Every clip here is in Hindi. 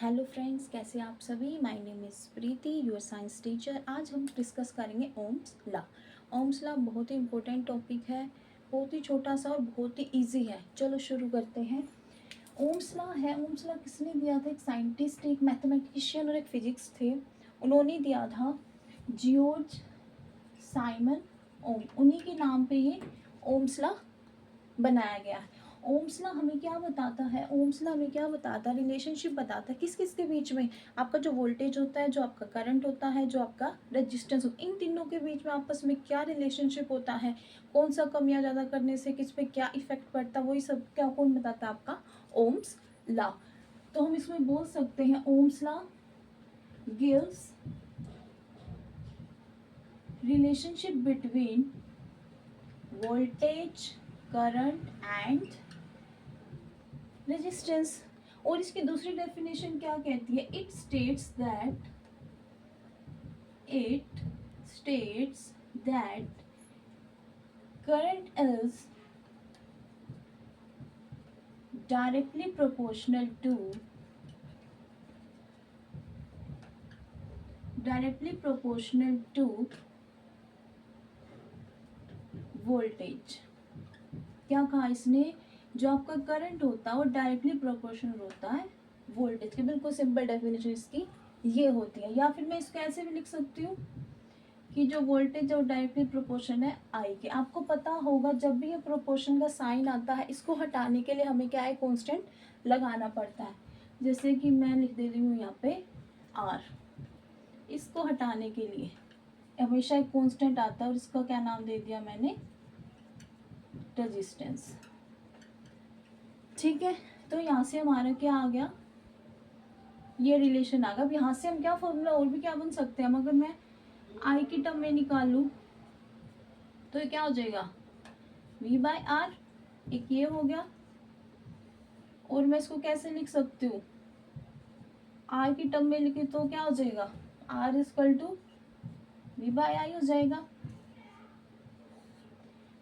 हेलो फ्रेंड्स, कैसे आप सभी। My name is Preeti, your science teacher. आज हम डिस्कस करेंगे ओम्स लॉ। ओम्स लॉ बहुत ही इम्पोर्टेंट टॉपिक है, बहुत ही छोटा सा और बहुत ही इजी है। चलो शुरू करते हैं। ओम्स लॉ है, ओम्स लॉ किसने दिया था? एक साइंटिस्ट, एक मैथमेटिशियन और एक फिजिक्स थे, उन्होंने दिया था। जियोर्ज साइमन ओम, उन्हीं के नाम पे ये ओम्स लॉ बनाया गया है। ओम्स लॉ हमें क्या बताता है? ओम्स लॉ हमें क्या बताता है? रिलेशनशिप बताता है किस किस के बीच में। आपका जो वोल्टेज होता है, जो आपका करंट होता है, जो आपका रेजिस्टेंस होता है, इन तीनों के बीच में आपस में क्या रिलेशनशिप होता है, कौन सा कम या ज़्यादा करने से किस पे क्या इफेक्ट पड़ता है, वही सब क्या कौन बताता है? आपका ओम्स लॉ। तो हम इसमें बोल सकते हैं Ohm's law gives relationship between voltage, current and resistance. और इसकी दूसरी डेफिनेशन क्या कहती है? It states that current is directly proportional to voltage. क्या कहा इसने? जो आपका करंट होता है वो डायरेक्टली प्रोपोर्शनल होता है वोल्टेज के। बिल्कुल सिंपल डेफिनेशन इसकी ये होती है। या फिर मैं इसको ऐसे भी लिख सकती हूँ कि जो वोल्टेज है वो डायरेक्टली प्रोपोर्शन है आई के। आपको पता होगा जब भी ये प्रोपोर्शन का साइन आता है, इसको हटाने के लिए हमें क्या है? कांस्टेंट लगाना पड़ता है। जैसे कि मैं लिख दे रही हूँ यहाँ पे आर। इसको हटाने के लिए हमेशा एक कांस्टेंट आता है और इसका क्या नाम दे दिया मैंने? रेजिस्टेंस। ठीक है, तो यहाँ से हमारा क्या आ गया? ये रिलेशन आ गया। अब यहाँ से हम क्या फॉर्मूला और भी क्या बन सकते हैं? हम अगर मैं आई की टर्म में निकालूं तो ये क्या हो जाएगा? v by R. एक ये हो गया। और मैं इसको कैसे लिख सकती हूँ? आर की टर्म में लिखे तो क्या हो जाएगा? R equal to V by I हो जाएगा।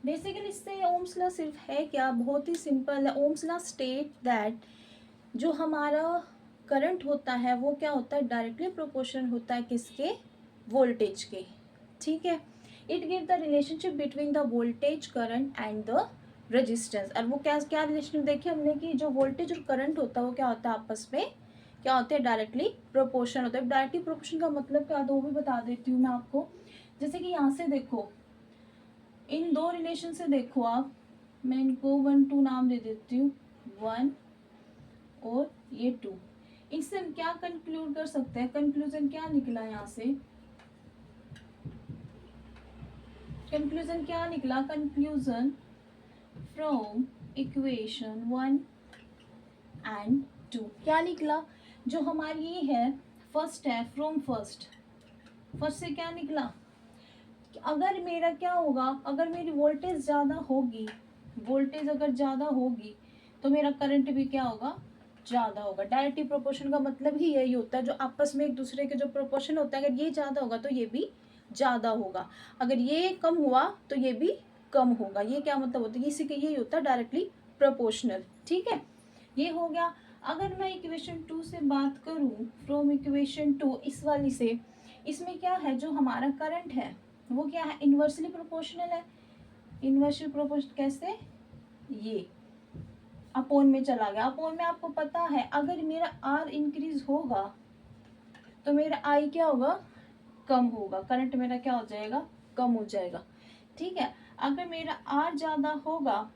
बेसिकली इससे ओम्स लॉ सिर्फ है क्या? बहुत ही सिंपल है। ओम्स लॉ स्टेट दैट जो हमारा करंट होता है वो क्या होता है? डायरेक्टली प्रोपोर्शनल होता है किसके? वोल्टेज के। ठीक है। It give the relationship between the voltage, current and the resistance. और वो क्या क्या रिलेशन देखिए हमने कि जो वोल्टेज और करंट होता है वो क्या होता है? आपस में क्या होते हैं? डायरेक्टली प्रोपोर्शनल होता है। डायरेक्टली प्रोपोर्शनल का मतलब क्या होता है वो भी बता देती हूँ मैं आपको। जैसे कि यहाँ से देखो, इन दो रिलेशन से देखो आप, मैं इनको 1 2 नाम दे देती हूँ, 1 और ये 2। इससे हम क्या कंक्लूड कर सकते हैं? कंक्लूजन क्या निकला यहाँ से? कंक्लूजन क्या निकला? कंक्लूजन फ्रॉम इक्वेशन 1 एंड 2 क्या निकला? जो हमारी ये है फर्स्ट है, फ्रॉम फर्स्ट से क्या निकला? अगर मेरा क्या होगा? अगर मेरी वोल्टेज ज़्यादा होगी, वोल्टेज अगर ज़्यादा होगी तो मेरा करंट भी क्या होगा? ज़्यादा होगा। डायरेक्टली प्रोपोर्शन का मतलब ही यही होता है, जो आपस में एक दूसरे के जो प्रोपोर्शन होता है, अगर ये ज़्यादा होगा तो ये भी ज़्यादा होगा, अगर ये कम हुआ तो ये भी कम होगा। ये क्या मतलब होता है? इसी के यही होता है डायरेक्टली प्रोपोर्शनल। ठीक है, ये हो गया। अगर मैं इक्वेशन 2 से बात करूँ, फ्रॉम इक्वेशन 2 इस वाली से, इसमें क्या है? जो हमारा करंट है वो क्या है? इन्वर्सली प्रोपोर्शनल है। इन्वर्सली प्रोपोर्शनल कैसे? ये अपोन में चला गया। अपोन में आपको पता है अगर मेरा आर इंक्रीज होगा तो मेरा आई क्या होगा? कम होगा। करंट मेरा क्या हो जाएगा? कम हो जाएगा। ठीक है, अगर मेरा आर ज्यादा होगा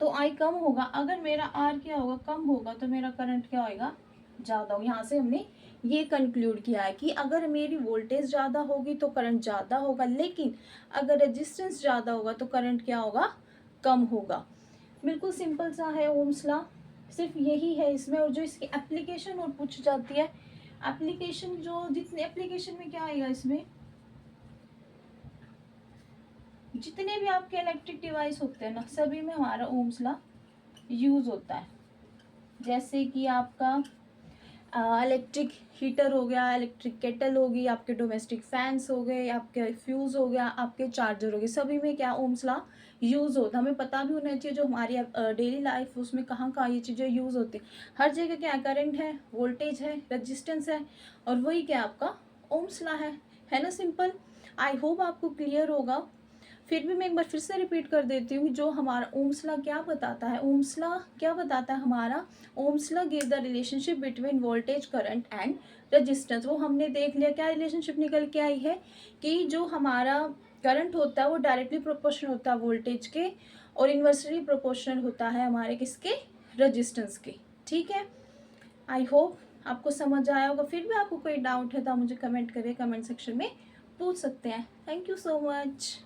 तो आई कम होगा। अगर मेरा आर क्या होगा? कम होगा तो मेरा करंट क्या होगा? ज़्यादा होगा। यहाँ से हमने ये कंक्लूड किया है कि अगर मेरी वोल्टेज ज़्यादा होगी तो करंट ज़्यादा होगा, लेकिन अगर रेजिस्टेंस ज़्यादा होगा तो करंट क्या होगा? कम होगा। बिल्कुल सिंपल सा है ओम्स लॉ, सिर्फ यही है इसमें। और जो इसकी एप्लीकेशन और पूछ जाती है, एप्लीकेशन जो जितने एप्लीकेशन में क्या आएगा इसमें, जितने भी आपके इलेक्ट्रिक डिवाइस होते हैं ना, सभी में हमारा ओम्स लॉ यूज़ होता है। जैसे कि आपका इलेक्ट्रिक हीटर हो गया, इलेक्ट्रिक केटल होगी, आपके डोमेस्टिक फैंस हो गए, आपके फ्यूज़ हो गया, आपके चार्जर हो गए, सभी में क्या ओम्स लॉ यूज़ होता है, हमें पता भी होना चाहिए जो हमारी डेली लाइफ उसमें कहाँ कहाँ ये चीज़ें यूज़ होती हैं। हर जगह क्या करंट है, वोल्टेज है, रेजिस्टेंस है, और वही क्या आपका ओम्स लॉ है ना सिंपल। आई होप आपको क्लियर होगा। फिर भी मैं एक बार फिर से रिपीट कर देती हूँ, जो हमारा ओम्स लॉ क्या बताता है, ओम्स लॉ क्या बताता है हमारा, Ohm's law give the relationship between voltage current and resistance. वो हमने देख लिया क्या रिलेशनशिप निकल के आई है, कि जो हमारा करंट होता है वो डायरेक्टली प्रोपोर्शनल होता है वोल्टेज के, और इन्वर्सली प्रोपोर्शनल होता है हमारे किसके, रेजिस्टेंस के। ठीक है, आई होप आपको समझ आया होगा। फिर भी आपको कोई डाउट है तो आप मुझे कमेंट करिए, कमेंट सेक्शन में पूछ सकते हैं। Thank you so much.